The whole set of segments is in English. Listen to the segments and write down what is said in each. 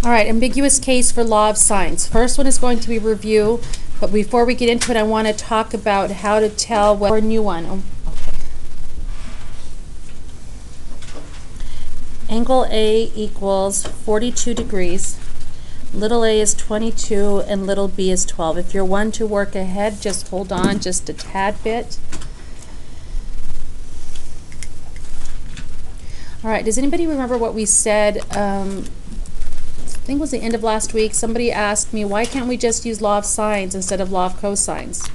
All right, ambiguous case for law of sines. First one is going to be review, but before we get into it, I want to talk about how to tell what, or a new one. Okay. Angle A equals 42 degrees. Little a is 22 and little b is 12. If you're one to work ahead, just hold on just a tad bit. All right, does anybody remember what we said? I think it was the end of last week. Somebody asked me, why can't we just use law of sines instead of law of cosines?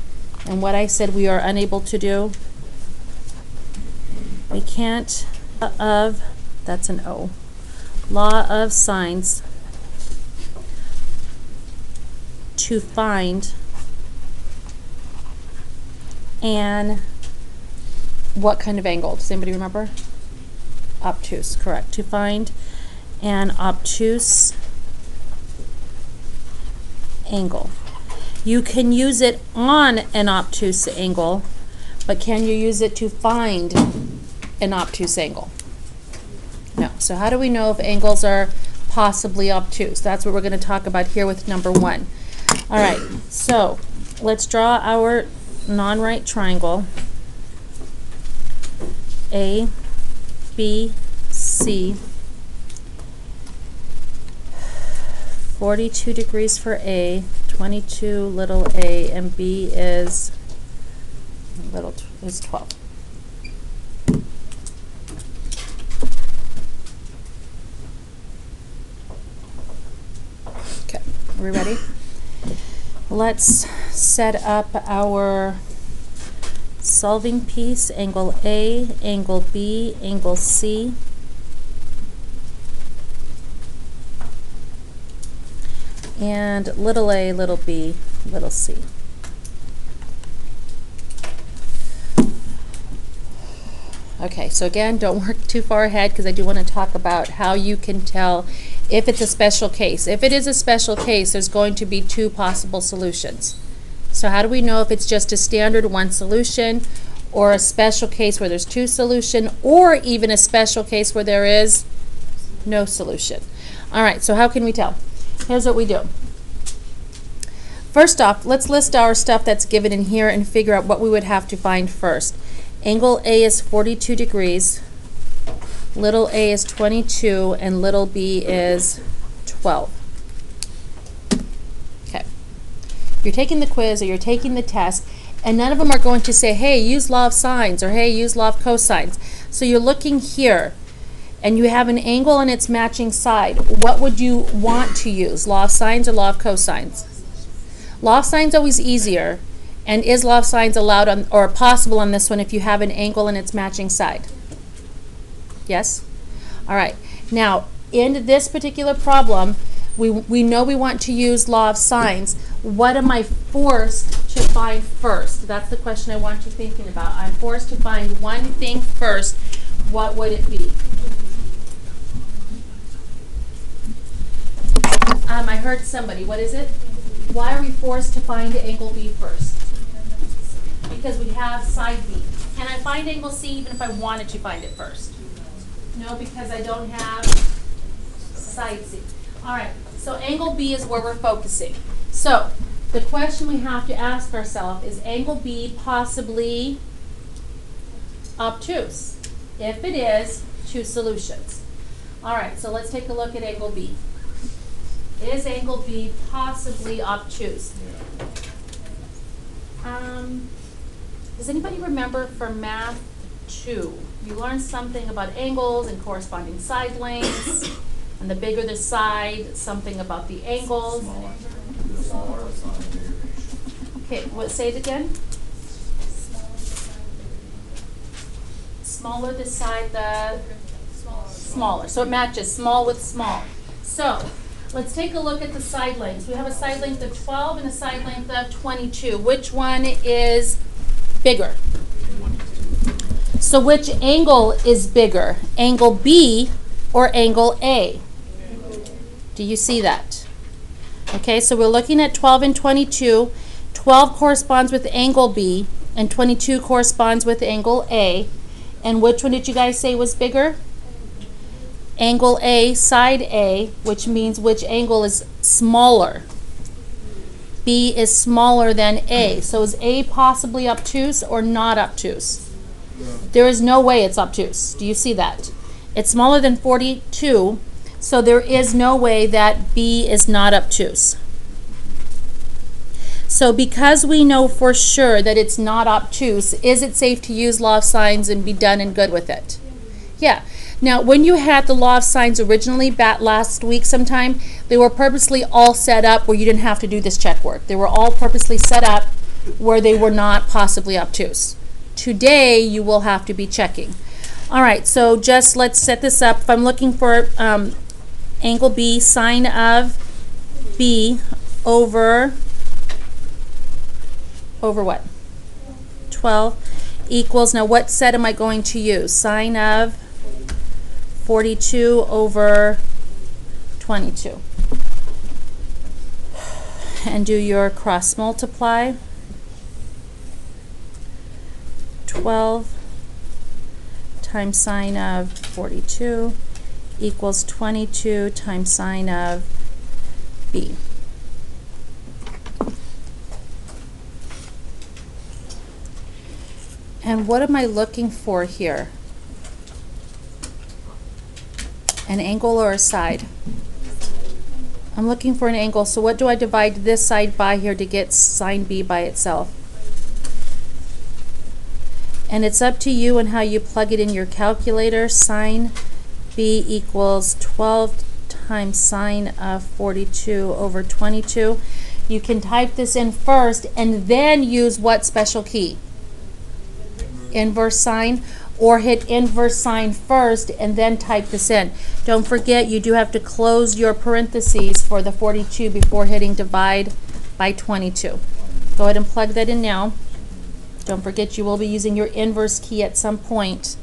And what I said we are unable to do. We can't that's an O. Law of sines to find an what kind of angle? Does anybody remember? Obtuse, correct. To find an obtuse angle. You can use it on an obtuse angle, but can you use it to find an obtuse angle? No. So how do we know if angles are possibly obtuse? That's what we're going to talk about here with number 1. All right, so let's draw our non-right triangle. A, B, C. 42 degrees for A, 22 little a, and B is 12. Okay, are we ready? Let's set up our solving piece. Angle A, angle B, angle C. And little a, little b, little c. Okay, so again, don't work too far ahead because I do want to talk about how you can tell if it's a special case. If it is a special case, there's going to be 2 possible solutions. So how do we know if it's just a standard 1 solution or a special case where there's 2 solutions, or even a special case where there is no solution? All right, so how can we tell? Here's what we do. First off, let's list our stuff that's given in here and figure out what we would have to find first. Angle A is 42 degrees, little a is 22, and little b is 12. Okay. You're taking the quiz or you're taking the test, and none of them are going to say, hey, use law of sines, or hey, use law of cosines. So you're looking here, and you have an angle on its matching side. What would you want to use, law of sines or law of cosines? Law of sines always easier, and is law of sines allowed on, or possible on this one if you have an angle on its matching side? Yes? All right. Now, in this particular problem, we know we want to use law of sines. What am I forced to find first? That's the question I want you thinking about. I'm forced to find one thing first. What would it be? I heard somebody. What is it? Why are we forced to find angle B first? Because we have side B. Can I find angle C even if I wanted to find it first? No, because I don't have side C. All right, so angle B is where we're focusing. So the question we have to ask ourselves is angle B possibly obtuse? If it is, 2 solutions. All right, so let's take a look at angle B. Is angle B possibly obtuse? Does anybody remember from Math 2, you learned something about angles and corresponding side lengths, and the bigger the side, something about the angles. Okay, say it again. Smaller the side, the smaller. So it matches small with small. So let's take a look at the side lengths. We have a side length of 12 and a side length of 22. Which one is bigger? So which angle is bigger? Angle B or angle A? Do you see that? Okay, so we're looking at 12 and 22. 12 corresponds with angle B and 22 corresponds with angle A. And which one did you guys say was bigger? Angle A, side A, which means which angle is smaller. B is smaller than A. So is A possibly obtuse or not obtuse? No. There is no way it's obtuse. Do you see that? It's smaller than 42, so there is no way that B is not obtuse. So because we know for sure that it's not obtuse, is it safe to use law of sines and be done and good with it? Yeah. Now, when you had the law of sines originally back last week sometime, they were purposely all set up where you didn't have to do this check work. They were all purposely set up where they were not possibly obtuse. Today, you will have to be checking. All right, so just let's set this up. If I'm looking for angle B, sine of B over what? 12 equals, now what set am I going to use? Sine of 42 over 22. And do your cross multiply. 12 times sine of 42 equals 22 times sine of B. And what am I looking for here? An angle or a side? I'm looking for an angle, so what do I divide this side by here to get sine B by itself? And it's up to you and how you plug it in your calculator. Sine B equals 12 times sine of 42 over 22. You can type this in first and then use what special key? Inverse sine, or hit inverse sine first and then type this in. Don't forget, you do have to close your parentheses for the 42 before hitting divide by 22. Go ahead and plug that in now. Don't forget, you will be using your inverse key at some point.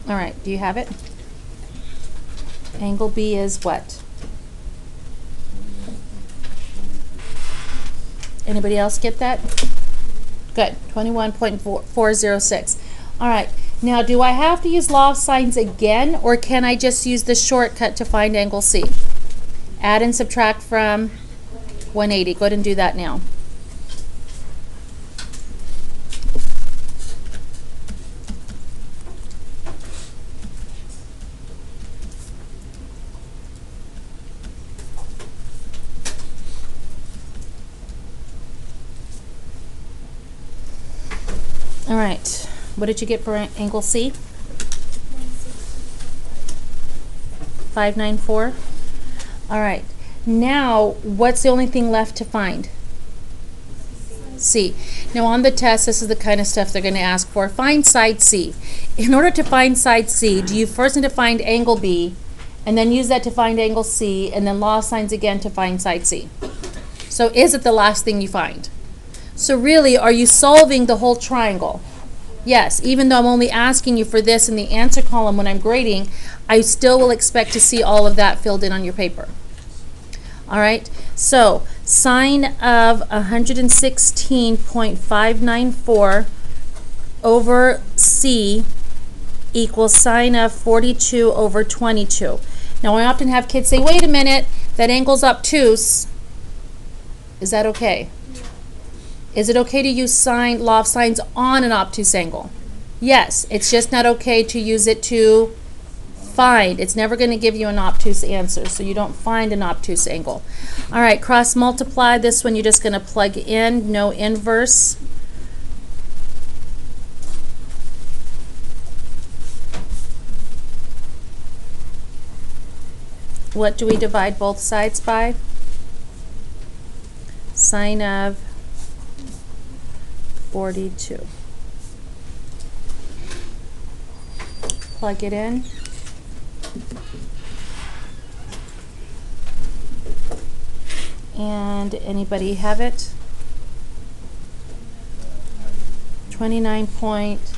All right, do you have it? Angle B is what? Anybody else get that? Good, 21.406. All right, now do I have to use law of sines again, or can I just use the shortcut to find angle C? Add and subtract from 180. Go ahead and do that now. All right, what did you get for angle C? 594. All right, now what's the only thing left to find? C. Now on the test, this is the kind of stuff they're going to ask for. Find side C. In order to find side C, do you first need to find angle B, and then use that to find angle C, and then law of sines again to find side C? So is it the last thing you find? So really, are you solving the whole triangle? Yes, even though I'm only asking you for this in the answer column when I'm grading, I still will expect to see all of that filled in on your paper. All right, so sine of 116.594 over C equals sine of 42 over 22. Now I often have kids say, wait a minute, that angle's obtuse. Is that okay? Is it okay to use law of sines on an obtuse angle? Yes, it's just not okay to use it to find. It's never going to give you an obtuse answer, so you don't find an obtuse angle. All right, cross multiply. This one you're just going to plug in, no inverse. What do we divide both sides by? Sine of 42. Plug it in. And anybody have it? 29.406.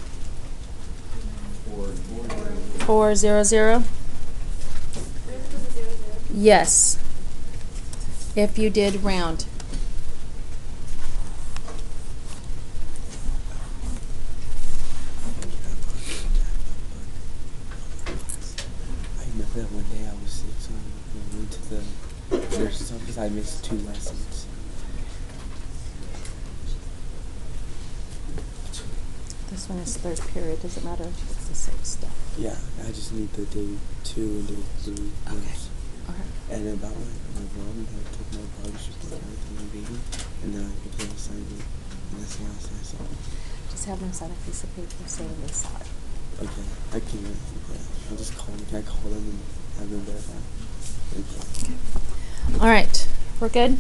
400? Yes. If you did round. I remember that one day I was sick, so I went to the nurse's office. I missed 2 lessons. This one is third period. Does it matter? It's the same stuff. Yeah, I just need the day 2 and day 3 notes. Okay. And about my mom, I took my progress report and everything, my baby, and then I put the assignment, and that's the last I saw. Just have them sign a piece of paper saying they saw it. Okay, I can, yeah, I'll just call them. Can I call them and have them verify? Okay. All right. We're good?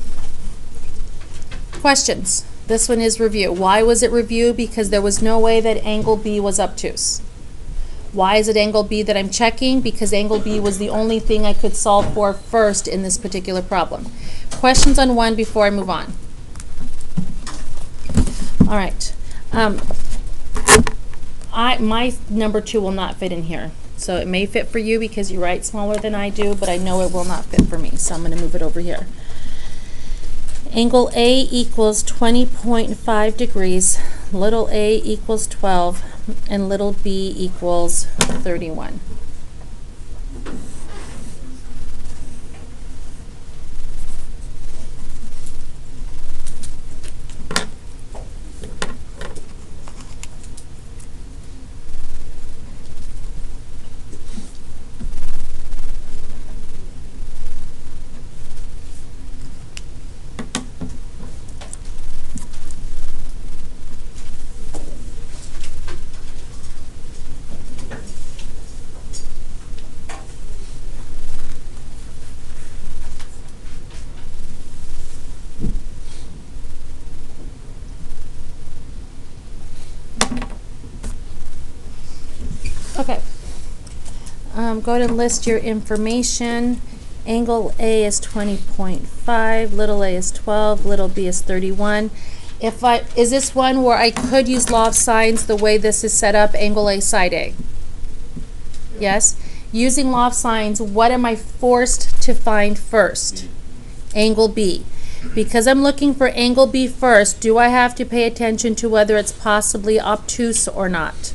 Questions? This one is review. Why was it review? Because there was no way that angle B was obtuse. Why is it angle B that I'm checking? Because angle B was the only thing I could solve for first in this particular problem. Questions on 1 before I move on? All right. My number 2 will not fit in here. So it may fit for you because you write smaller than I do, but I know it will not fit for me. So I'm going to move it over here. Angle A equals 20.5 degrees, little a equals 12, and little b equals 31. Okay. Go ahead and list your information. Angle A is 20.5, little a is 12, little b is 31. Is this one where I could use law of sines the way this is set up, angle A, side A? Yes? Using law of sines, what am I forced to find first? Angle B. Because I'm looking for angle B first, do I have to pay attention to whether it's possibly obtuse or not?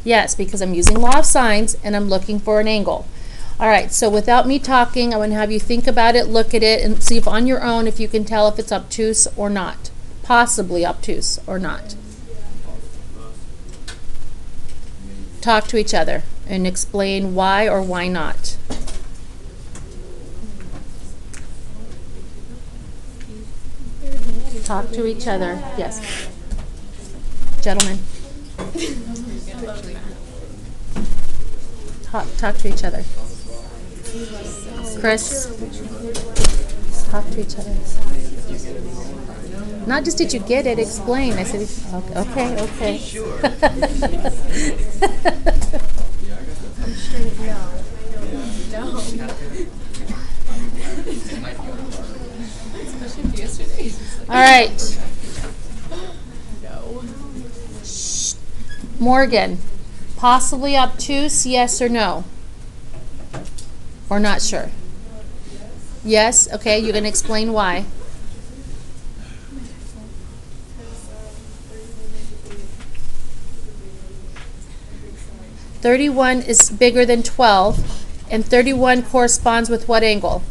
Yes, because I'm using law of sines and I'm looking for an angle. All right, so without me talking, I'm going to have you think about it, look at it, and see if on your own if you can tell if it's obtuse or not. Possibly obtuse or not. Talk to each other and explain why or why not. Talk to each other. Yes. Gentlemen. Talk to each other. Chris, talk to each other. Not just did you get it, explain. I said, okay, okay. All right. Morgan, possibly obtuse, yes or no? Or not sure? Yes? Okay, you're going to explain why. $31 is bigger than 12, and 31 corresponds with what angle?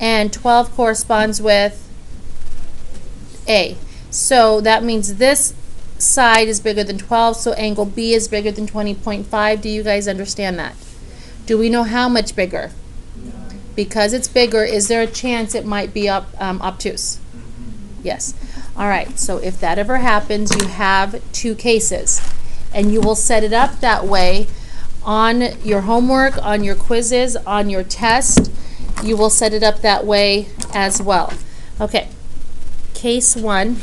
And 12 corresponds with A. So that means this side is bigger than 12, so angle B is bigger than 20.5. Do you guys understand that? Do we know how much bigger? Because it's bigger, is there a chance it might be obtuse? Yes. All right, so if that ever happens, you have 2 cases. And you will set it up that way on your homework, on your quizzes, on your test. You will set it up that way as well. Okay, case 1.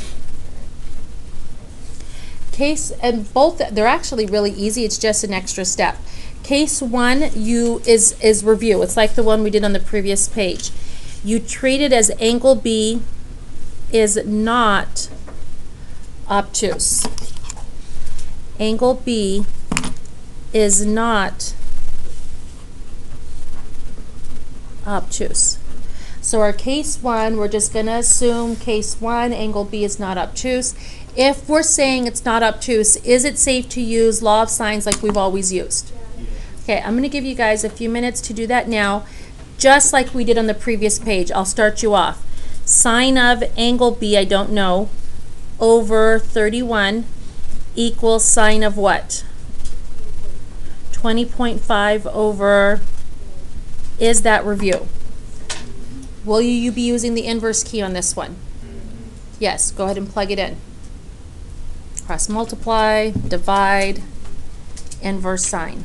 And both, they're actually really easy. It's just an extra step. Case 1 is review. It's like the one we did on the previous page. You treat it as angle B is not obtuse. Angle B is not obtuse. So our case 1, we're just going to assume case 1, angle B is not obtuse. If we're saying it's not obtuse, is it safe to use law of sines like we've always used? Okay, I'm going to give you guys a few minutes to do that now, just like we did on the previous page. I'll start you off. Sine of angle B, I don't know, over 31 equals sine of what? 20.5 over, is that review? Will you be using the inverse key on this one? Yes, go ahead and plug it in. Cross multiply, divide, inverse sine.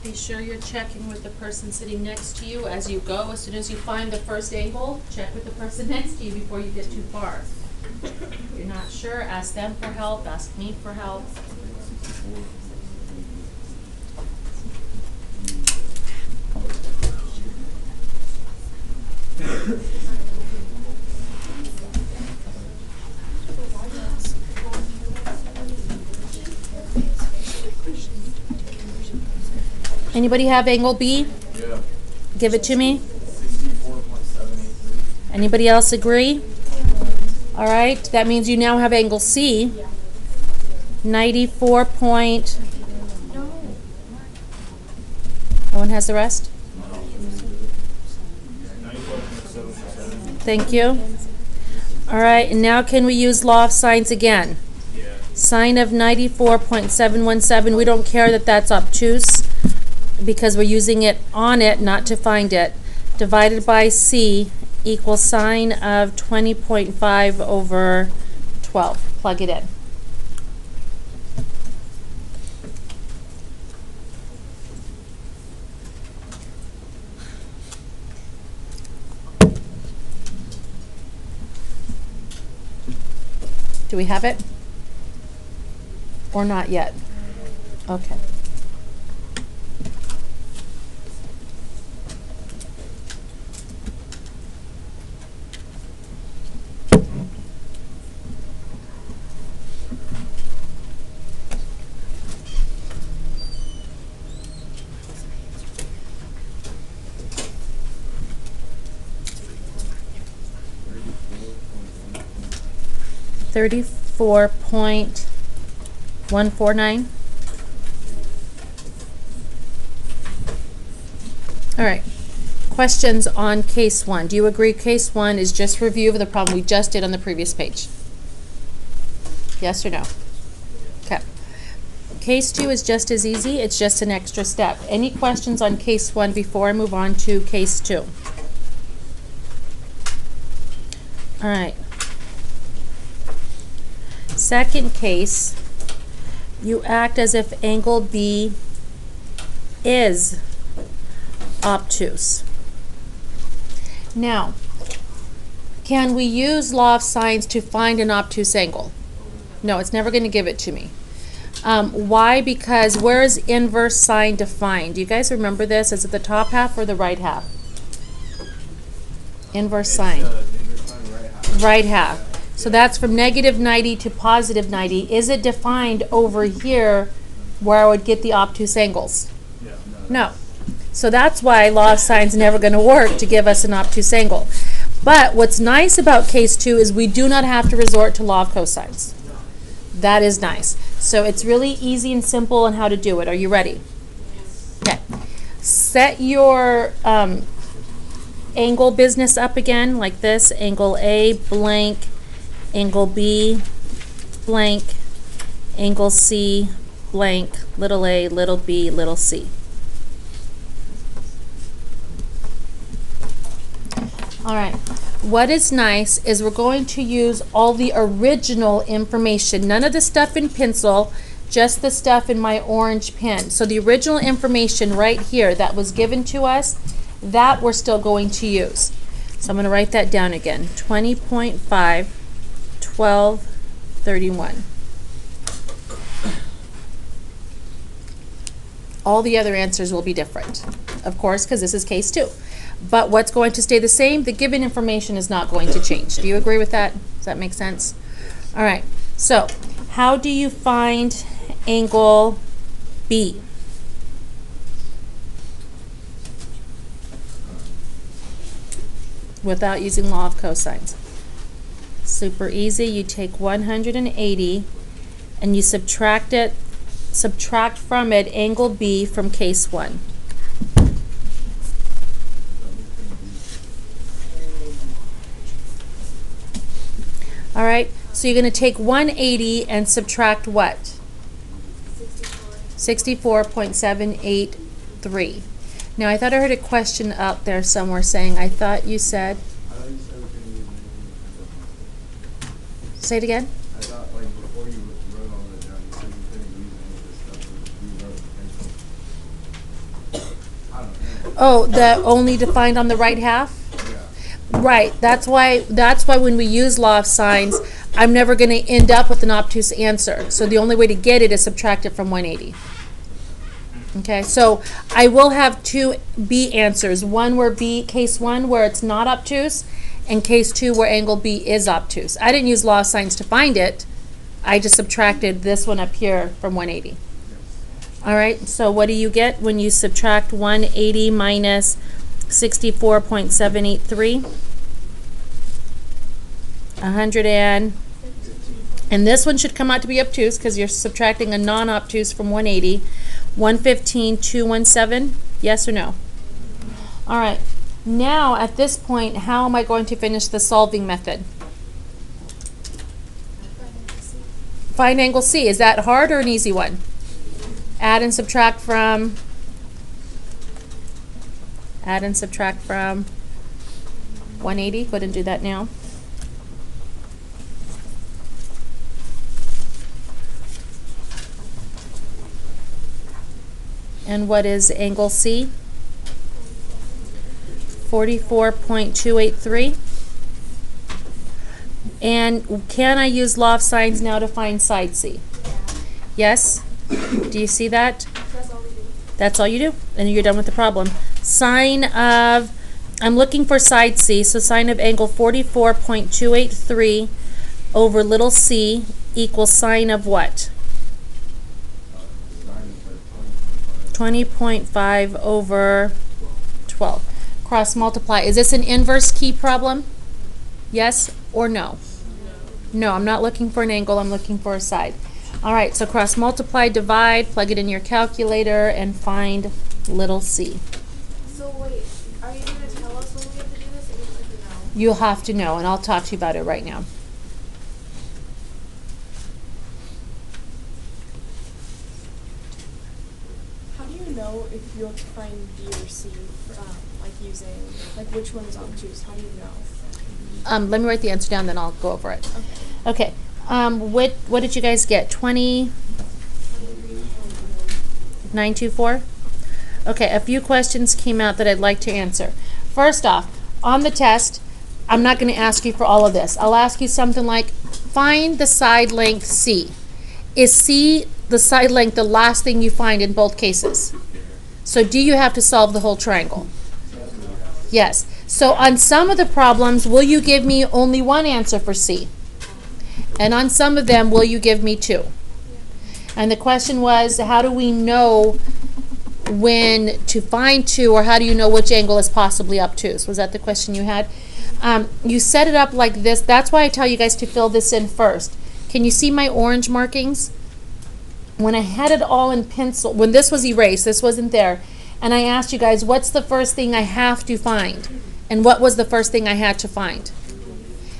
Be sure you're checking with the person sitting next to you as you go. As soon as you find the first angle, check with the person next to you before you get too far. If you're not sure, ask them for help, ask me for help. Anybody have angle B? Yeah. Give it to me. 64.783. Anybody else agree? All right, that means you now have angle C. 94 point. No one has the rest? 94.7. Thank you. All right, and now can we use law of sines again? Yeah. Sine of 94.717, we don't care that that's obtuse because we're using it on it, not to find it. Divided by C equals sine of 20.5 over 12. Plug it in. Do we have it? Or not yet? Okay. $34.149. All right. Questions on case 1? Do you agree case 1 is just review of the problem we just did on the previous page? Yes or no? Okay. Case 2 is just as easy. It's just an extra step. Any questions on case 1 before I move on to case 2? All right. Second case, you act as if angle B is obtuse. Now, can we use law of sines to find an obtuse angle? No, it's never going to give it to me. Why? Because where is inverse sine defined? Do you guys remember this? Is it the top half or the right half? Inverse sine. Right half. So that's from negative 90 to positive 90. Is it defined over here where I would get the obtuse angles? Yeah. No. So that's why law of sines is never going to work to give us an obtuse angle. But what's nice about case 2 is we do not have to resort to law of cosines. That is nice. So it's really easy and simple on how to do it. Are you ready? Okay. Set your angle business up again like this. Angle A blank, angle B blank, angle C blank, little a, little b, little c. All right. What is nice is we're going to use all the original information. None of the stuff in pencil, just the stuff in my orange pen. So the original information right here that was given to us, that we're still going to use. So I'm going to write that down again. 20.5, 1231. All the other answers will be different, of course, because this is case 2. But what's going to stay the same? The given information is not going to change. Do you agree with that? Does that make sense? All right. So how do you find angle B? Without using law of cosines. Super easy. You take 180 and you subtract from it angle B from case 1. All right, so you're going to take 180 and subtract what? 64.783. Now, I thought I heard a question out there somewhere saying, I thought you said. Say it again. I thought, like, before you wrote all that down, you said you couldn't use any of this stuff you wrote. I don't know. Oh, that only defined on the right half? Right. That's why when we use law of sines, I'm never going to end up with an obtuse answer. So the only way to get it is subtract it from 180. Okay, so I will have 2 B answers. One where case 1 where it's not obtuse, and case 2 where angle B is obtuse. I didn't use law of sines to find it. I just subtracted this one up here from 180. All right, so what do you get when you subtract 180 minus 64.783? 100 and this one should come out to be obtuse because you're subtracting a non-obtuse from 180. 115,217, yes or no? All right, now at this point, how am I going to finish the solving method? Find angle C. Is that hard or an easy one? Add and subtract from 180. Go ahead and do that now. And what is angle C? 44.283. And can I use law of sines now to find side C? Yes? Do you see that? That's all we do. That's all you do, and you're done with the problem. Sine of, I'm looking for side C, so sine of angle 44.283 over little c equals sine of what? 20.5 over 12. Cross multiply. Is this an inverse key problem? Yes or no? No, I'm not looking for an angle, I'm looking for a side. All right, so cross multiply, divide, plug it in your calculator, and find little c. So wait, are you going to tell us when we have to do this, or you have to know? You'll have to know, and I'll talk to you about it right now. How do you know if you have to find B or C, like using, like which one is obtuse? How do you know? Let me write the answer down, then I'll go over it. Okay. Okay. What did you guys get? 20,924? Okay, a few questions came out that I'd like to answer. First off, on the test, I'm not going to ask you for all of this. I'll ask you something like, find the side length C. Is C, the side length, the last thing you find in both cases? So do you have to solve the whole triangle? Yes. So on some of the problems, will you give me only one answer for C? And on some of them, will you give me 2? And the question was, how do we know when to find 2, or how do you know which angle is possibly obtuse? Was that the question you had? You set it up like this. That's why I tell you guys to fill this in first. Can you see my orange markings? When I had it all in pencil, when this was erased, this wasn't there, and I asked you guys, what's the first thing I have to find? And what was the first thing I had to find?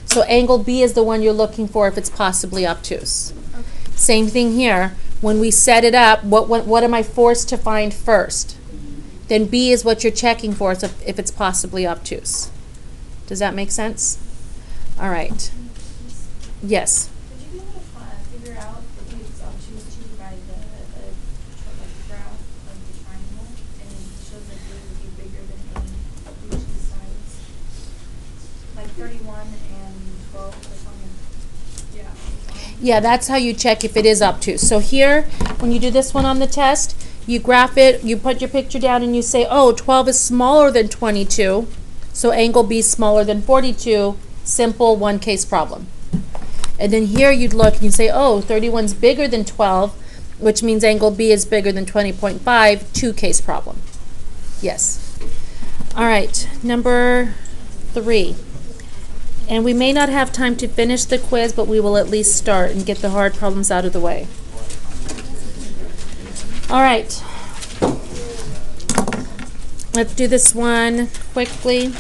So angle B is the one you're looking for if it's possibly obtuse. Okay. Same thing here. When we set it up, what am I forced to find first? Then B is what you're checking for if it's possibly obtuse. Does that make sense? All right. Yes. Would you be able to figure out if it's obtuse to by the graph of the triangle, and it shows that A would be bigger than A of each of the sides? Like 31 and 12 or something. Yeah. Yeah, that's how you check if it is obtuse. So here, when you do this one on the test, you graph it, you put your picture down and you say, oh, 12 is smaller than 22, so angle B is smaller than 42, simple one case problem. And then here you'd look and you say, oh, 31 is bigger than 12, which means angle B is bigger than 20.5, two case problem. Yes. All right, number 3. And we may not have time to finish the quiz, but we will at least start and get the hard problems out of the way. All right. Let's do this one quickly.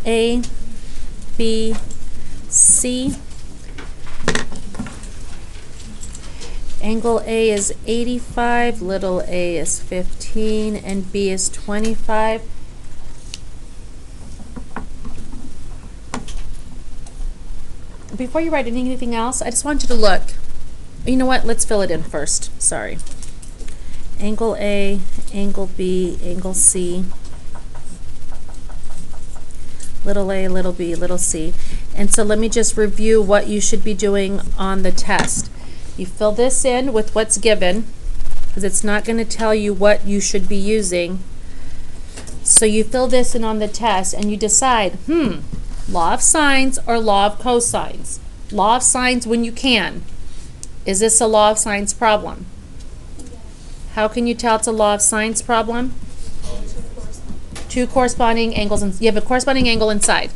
A, B, C. Angle A is 85, little a is 15, and B is 25. Before you write anything else, I just want you to look. You know what? Let's fill it in first. Sorry. Angle A, angle B, angle C. Little a, little b, little c. And so let me just review what you should be doing on the test. You fill this in with what's given, because it's not going to tell you what you should be using. So you fill this in on the test and you decide, law of sines or law of cosines? Law of sines when you can. Is this a law of sines problem? How can you tell it's a law of sines problem? Two corresponding angles, and you have a corresponding angle inside.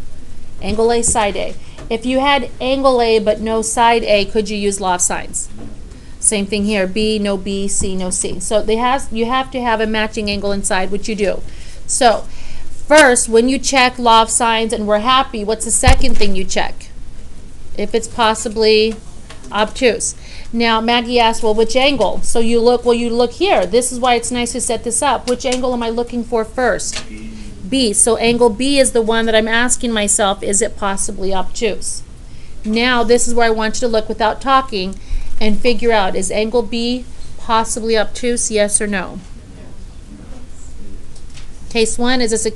Angle A, side A. If you had angle A but no side A, could you use law of sines? Same thing here. B, no B, C, no C. So you have to have a matching angle inside, which you do. So first, when you check law of sines and we're happy, what's the second thing you check? If it's possibly obtuse. Now, Maggie asked, well, which angle? So you look here. This is why it's nice to set this up. Which angle am I looking for first? B. So angle B is the one that I'm asking myself, is it possibly obtuse? Now, this is where I want you to look without talking and figure out, is angle B possibly obtuse, yes or no? Case 1, is this a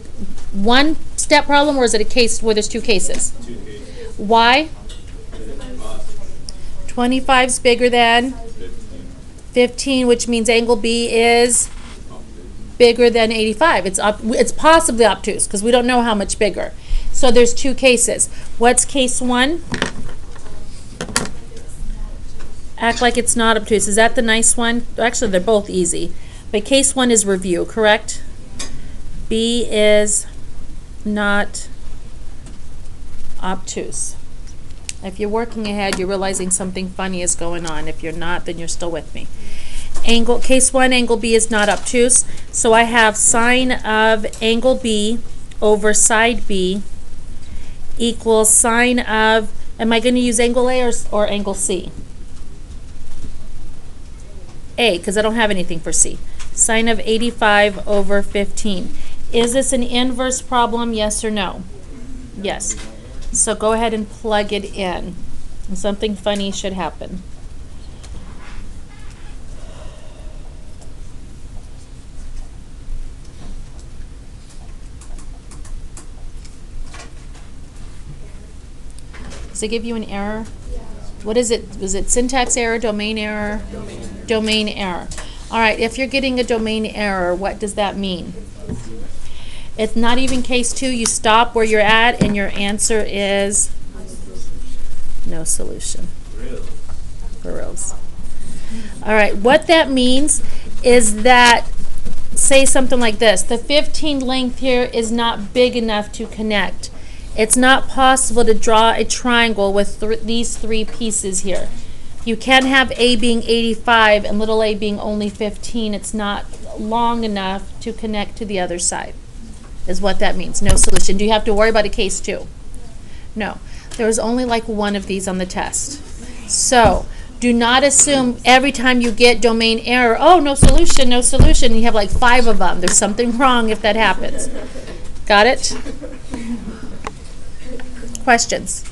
one-step problem or is it a case where there's two cases? Why? 25 is bigger than 15, which means angle B is bigger than 85. It's possibly obtuse because we don't know how much bigger. So there's two cases. What's case 1? Act like it's not obtuse. Is that the nice one? Actually, they're both easy. But case 1 is review, correct? B is not obtuse. If you're working ahead, you're realizing something funny is going on. If you're not, then you're still with me. Case 1, angle B is not obtuse. So I have sine of angle B over side B equals sine of, am I going to use angle A or angle C? A, because I don't have anything for C. Sine of 85 over 15. Is this an inverse problem, yes or no? Yes. So go ahead and plug it in. And something funny should happen. Does it give you an error? What is it? Was it syntax error, domain error? Domain error. All right, if you're getting a domain error, what does that mean? It's not even case 2. You stop where you're at and your answer is no solution. For reals. All right, what that means is that, say something like this, the 15 length here is not big enough to connect. It's not possible to draw a triangle with these 3 pieces here. You can't have A being 85 and little a being only 15. It's not long enough to connect to the other side, is what that means. No solution. Do you have to worry about a case 2? No. There was only like one of these on the test. So Do not assume every time you get domain error, oh, no solution, no solution. You have like 5 of them. There's something wrong if that happens. Got it? Questions?